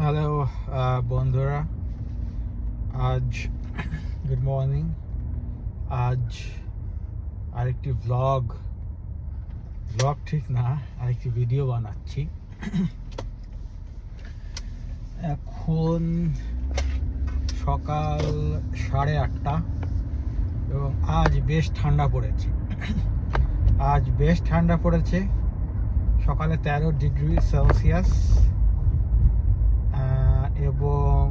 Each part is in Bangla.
হ্যালো বন্ধুরা, আজ গুড মর্নিং। আজ আরেকটি ব্লগ ঠিক না, আরেকটি ভিডিও বানাচ্ছি। এখন সকাল 8:30 এবং আজ বেশ ঠান্ডা পড়েছে। সকালে 13 ডিগ্রি সেলসিয়াস এবং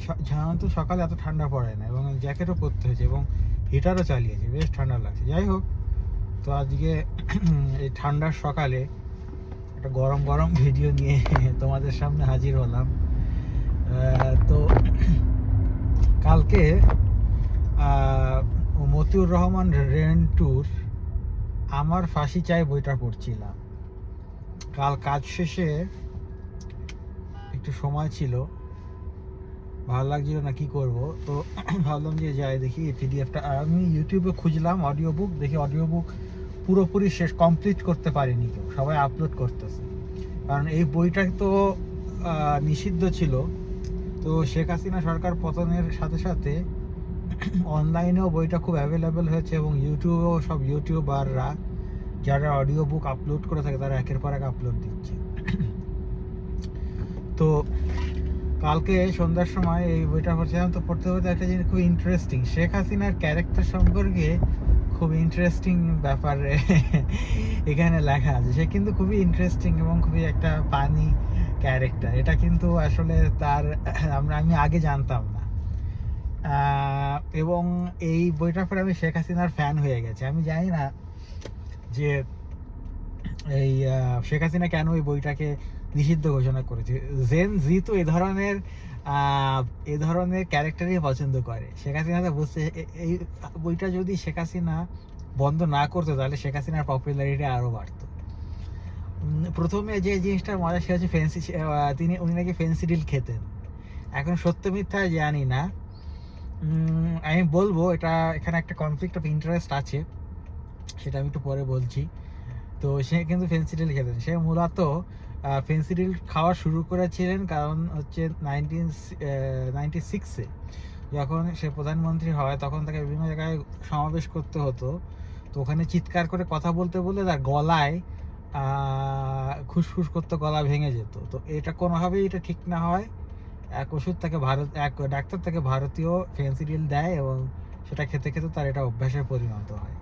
সাধারণত সকালে এত ঠান্ডা পড়ে না এবং জ্যাকেটও পরতে হয়েছে এবং হিটারও চালিয়েছে, বেশ ঠান্ডা লাগছে। যাই হোক, তো আজকে এই ঠান্ডার সকালে একটা গরম গরম ভিডিও নিয়ে তোমাদের সামনে হাজির হলাম। তো কালকে মতিউর রহমান রেন্টুর আমার ফাঁসি চাই বইটা পড়ছিলাম। কাল কাজ শেষে একটু সময় ছিল, ভালো লাগছিল না কি করব, তো ভাবলাম যে যাই দেখি এই পিডিএফটা। আমি ইউটিউবে খুঁজলাম অডিও বুক, দেখি অডিও বুক পুরোপুরি শেষ কমপ্লিট করতে পারিনি কেউ, সবাই আপলোড করতেছে। কারণ এই বইটা তো নিষিদ্ধ ছিল। তো শেখ হাসিনা সরকার পতনের সাথে সাথে অনলাইনেও বইটা খুব অ্যাভেলেবেল হয়েছে এবং ইউটিউবেও সব ইউটিউবাররা যারা অডিও বুক আপলোড করে থাকে তারা একের পর এক আপলোড দিচ্ছে। তো কালকে সন্ধ্যার সময় এই বইটা পড়ছিলাম, তো পড়তে একটা জিনিস খুব ইন্টারেস্টিং, শেখ হাসিনার ক্যারেক্টার সম্পর্কে খুব ইন্টারেস্টিং ব্যাপার এখানে লেখা আছে। সে কিন্তু খুবই ইন্টারেস্টিং এবং খুবই একটা ফানি ক্যারেক্টার। এটা কিন্তু আসলে আমি আগে জানতাম না, এবং এই বইটার পরে আমি শেখ হাসিনার ফ্যান হয়ে গেছি। আমি জানি না যে এই শেখ হাসিনা কেন এই বইটাকে নিষিদ্ধ ঘোষণা করেছে। জেন জি তো এ ধরনের ক্যারেক্টারই পছন্দ করে। শেখ হাসিনা তো বুঝতে, এই বইটা যদি শেখ হাসিনা বন্ধ না করতো তাহলে শেখ হাসিনার পপুলারিটি আরও বাড়তো। প্রথমে যে জিনিসটার মজা সে হচ্ছে উনি নাকি ফেন্সিডিল খেতেন। এখন সত্য মিথ্যা জানি না, আমি বলবো এটা এখানে একটা কনফ্লিক্ট অফ ইন্টারেস্ট আছে, সেটা আমি একটু পরে বলছি। তো সে কিন্তু ফেন্সিডিল খেতেন। সে মূলত ফেন্সিডিল খাওয়া শুরু করেছিলেন কারণ হচ্ছে 1996-এ যখন সে প্রধানমন্ত্রী হয়, তখন তাকে বিভিন্ন জায়গায় সমাবেশ করতে হতো। তো ওখানে চিৎকার করে কথা বলতে বললে তার গলায় খুসখুস করতে, গলা ভেঙে যেত। তো এটা কোনোভাবেই এটা ঠিক না হয়, এক ডাক্তার তাকে ভারতীয় ফেন্সিডিল দেয় এবং সেটা খেতে খেতে তার এটা অভ্যাসে পরিণত হয়।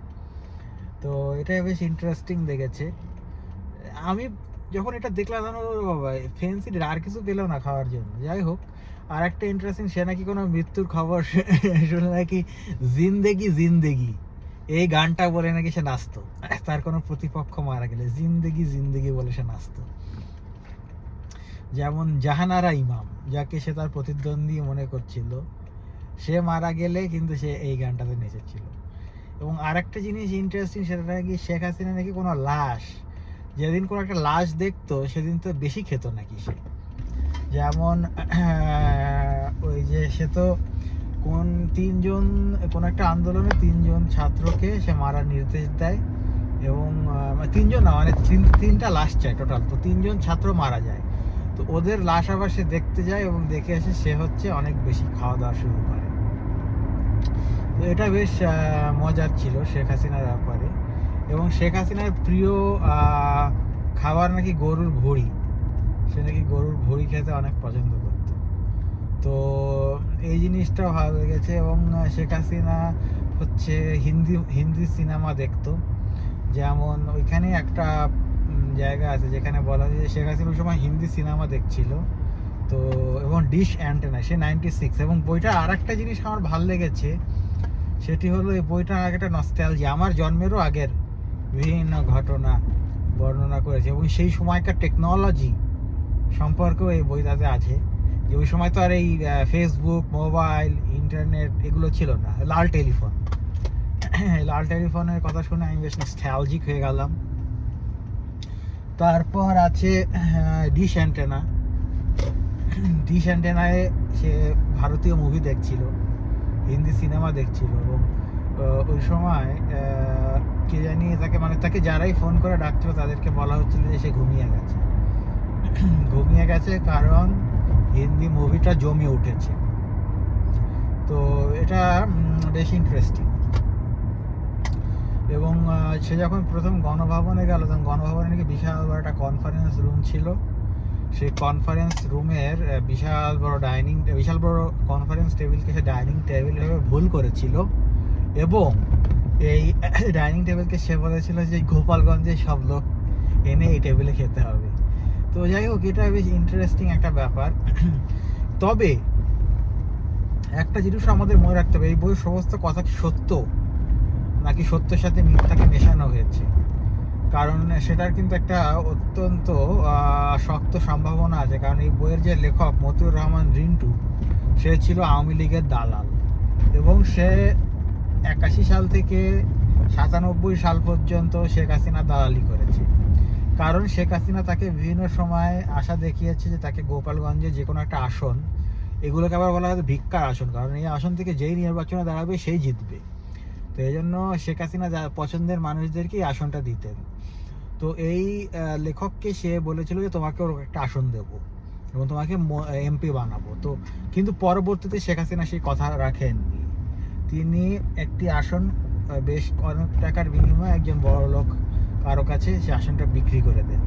তো এটা বেশ ইন্টারেস্টিং লেগেছে। আমি যখন এটা দেখলাম বাবা ফেন্সিডিল আর কিছু পেল না খাওয়ার জন্য। যাই হোক, আর একটা ইন্টারেস্টিং, সে নাকি কোনো মৃত্যুর খবর শুনে নাকি জিন্দেগি এই গানটা বলে নাকি সে নাচতো। তার কোনো প্রতিপক্ষ মারা গেলে জিন্দেগি বলে সে নাচতো। যেমন জাহানারা ইমাম, যাকে সে তার প্রতিদ্বন্দ্বী মনে করছিল, সে মারা গেলে কিন্তু সে এই গানটাতে নেচেছিল। এবং আরেকটা জিনিস ইন্টারেস্টিং, সেটা নাকি শেখ হাসিনা নাকি কোনো লাশ, যেদিন কোনো একটা লাশ দেখতো সেদিন তো বেশি খেত নাকি সে। যেমন ওই যে সে তো কোন একটা আন্দোলনে 3 জন ছাত্রকে সে মারার নির্দেশ দেয় এবং 3 জন না, মানে 3টা লাশ চায় টোটাল। তো 3 জন ছাত্র মারা যায়, তো ওদের লাশ আবার সে দেখতে যায় এবং দেখে এসে সে হচ্ছে অনেক বেশি খাওয়া দাওয়া শুরু করে। তো এটা বেশ মজার ছিল শেখ হাসিনার ব্যাপারে। এবং শেখ হাসিনার প্রিয় খাবার নাকি গরুর ভুঁড়ি, সে নাকি গরুর ভুঁড়ি খেতে অনেক পছন্দ করত। তো এই জিনিসটা ভালো লেগেছে। এবং শেখ হাসিনা হচ্ছে হিন্দি সিনেমা দেখতো। যেমন ওইখানে একটা জায়গা আছে যেখানে বলা হয় যে শেখ হাসিনা ওই সময় হিন্দি সিনেমা দেখছিল। তো এবং ডিশ অ্যান্টেনা, সে 96। এবং বইটা আর একটা জিনিস আমার ভালো লেগেছে, সেটি হলো এই বইটা একটা নস্টালজিয়া, আমার জন্মেরও আগের বিভিন্ন ঘটনা বর্ণনা করেছে এবং সেই সময়কার টেকনোলজি সম্পর্কেও এই বইটাতে আছে। যে ওই সময় তো আর এই ফেসবুক, মোবাইল, ইন্টারনেট এগুলো ছিল না, লাল টেলিফোনের কথা শুনে আমি বেশ নস্টালজিক হয়ে গেলাম। তারপর আছে ডিশ অ্যান্টেনায় সে ভারতীয় মুভি দেখছিল, হিন্দি সিনেমা দেখছিল। এবং ওই সময় কে জানি তাকে যারাই ফোন করে ডাকছিল তাদেরকে বলা হচ্ছিল যে সে ঘুমিয়ে গেছে, কারণ হিন্দি মুভিটা জমে উঠেছে। তো এটা বেশ ইন্টারেস্টিং। এবং সে যখন প্রথম গণভবনে গেল, তখন গণভবনে নাকি বিশাল বড় একটা কনফারেন্স রুম ছিল। সেই কনফারেন্স রুমের বিশাল বড় কনফারেন্স টেবিলকে সে ডাইনিং টেবিল ভেবে ভুল করেছিল, এবং এই ডাইনিং টেবিলকে সে বলেছিল যে গোপালগঞ্জের সব লোক এনে এই টেবিলে খেতে হবে। তো যাই হোক, এটা বেশ ইন্টারেস্টিং একটা ব্যাপার। তবে একটা জিনিস আমাদের মনে রাখতে হবে, এই বইয়ের সমস্ত কথা কি সত্য, নাকি সত্যের সাথে মিথ্যাকে মেশানো হয়েছে? কারণ সেটার কিন্তু একটা অত্যন্ত শক্ত সম্ভাবনা আছে। কারণ এই বইয়ের যে লেখক মতিউর রহমান রিন্টু, সে ছিল আওয়ামী লীগের দালাল, এবং সে 81 সাল থেকে 97 সাল পর্যন্ত শেখ হাসিনা দালালি করেছে। কারণ শেখ হাসিনা তাকে বিভিন্ন সময় আশা দেখিয়েছে যে তাকে গোপালগঞ্জে যে কোনো একটা আসন, এগুলোকে আবার বলা হয় ভিক্ষার আসন, কারণ এই আসন থেকে যেই নির্বাচনে দাঁড়াবে সেই জিতবে। তো এই জন্য শেখ হাসিনা পছন্দের মানুষদেরকে এই আসনটা দিতেন। তো এই লেখককে সে বলেছিল যে তোমাকে ওর একটা আসন দেবো এবং তোমাকে এমপি বানাবো। তো কিন্তু পরবর্তীতে শেখ হাসিনা সেই কথা রাখেননি। তিনি একটি আসন বেশ অনেক টাকার বিনিময়ে একজন বড় লোক কারো কাছে সে আসনটা বিক্রি করে দেন।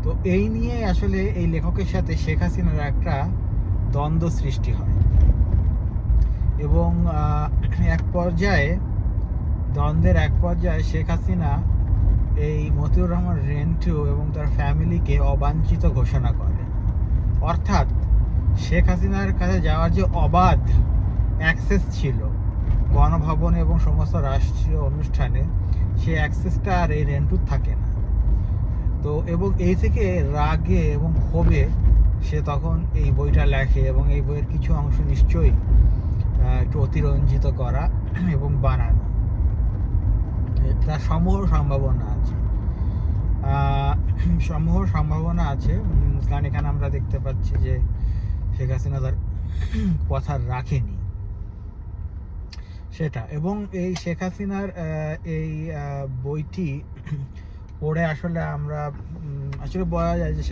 তো এই নিয়ে আসলে এই লেখকের সাথে শেখ হাসিনার একটা দ্বন্দ্ব সৃষ্টি হয়, এবং দ্বন্দ্বের এক পর্যায়ে শেখ হাসিনা এই মতিউর রহমান রিন্টু এবং তার ফ্যামিলিকে অবাঞ্ছিত ঘোষণা করে। অর্থাৎ শেখ হাসিনার কাছে যাওয়ার যে অবাধ অ্যাক্সেস ছিল গণভবনে এবং সমস্ত রাষ্ট্রীয় অনুষ্ঠানে, সেই অ্যাক্সেসটা আর এই রেন্টুর থাকে না। তো এবং এই থেকে রাগে এবং ক্ষোভে সে তখন এই বইটা লেখে, এবং এই বইয়ের কিছু অংশ নিশ্চয়ই একটু অতিরঞ্জিত করা এবং বানানো, তার সমূহ সম্ভাবনা আছে। কারণ এখানে আমরা দেখতে পাচ্ছি যে শেখ হাসিনা তার কথা রাখেনি সেটা। এবং এই শেখ হাসিনার এই বইটি পড়ে আসলে আমরা আসলে বলা যায় যে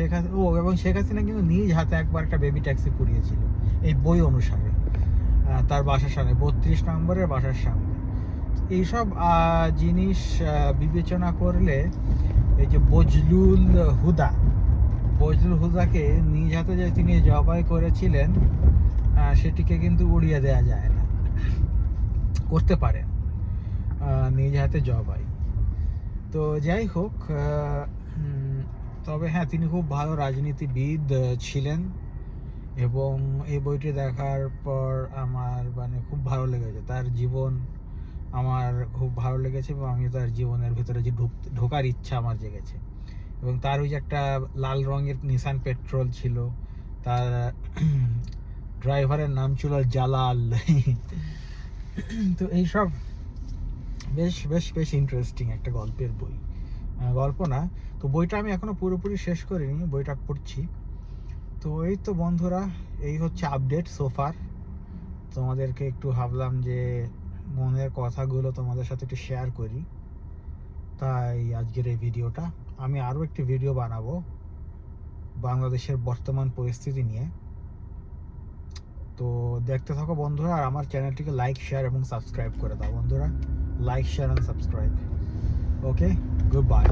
শেখ হাসিনা কিন্তু নিজ হাতে একবার একটা বেবি ট্যাক্সি পুড়িয়েছিল এই বই অনুসারে, তার বাসার সামনে, 32 নম্বরের বাসার সামনে। এইসব জিনিস বিবেচনা করলে এই যে বজলুল হুদাকে নিজ হাতে যে তিনি জবাই করেছিলেন, সেটিকে কিন্তু উড়িয়ে দেওয়া যায় না, করতে পারেন নিজ হাতে জবাই। তো যাই হোক, তবে হ্যাঁ, তিনি খুব ভালো রাজনীতিবিদ ছিলেন, এবং এই বইটি দেখার পর আমার খুব ভালো লেগেছে। তার জীবন আমার খুব ভালো লেগেছে, এবং আমি তার জীবনের ভিতরে যে ঢোকার ইচ্ছা আমার জেগেছে। এবং তার ওই যে একটা লাল রঙের নিসান পেট্রোল ছিল, তার ড্রাইভারের নাম ছিল জালাল। তো এইসব বেশ ইন্টারেস্টিং একটা গল্পের বই, গল্প না তো বইটা আমি এখনো পুরোপুরি শেষ করিনি, বইটা পড়ছি। তো এই তো বন্ধুরা, এই হচ্ছে আপডেট সোফার। তোমাদেরকে একটু ভাবলাম যে মনের কথাগুলো তোমাদের সাথে একটু শেয়ার করি, তাই আজকের এই ভিডিওটা। আমি আরও একটি ভিডিও বানাবো বাংলাদেশের বর্তমান পরিস্থিতি নিয়ে। তো দেখতে থাকো বন্ধুরা, আর আমার চ্যানেলটিকে লাইক, শেয়ার এবং সাবস্ক্রাইব করে দাও বন্ধুরা। Like, share and subscribe. Okay, good bye.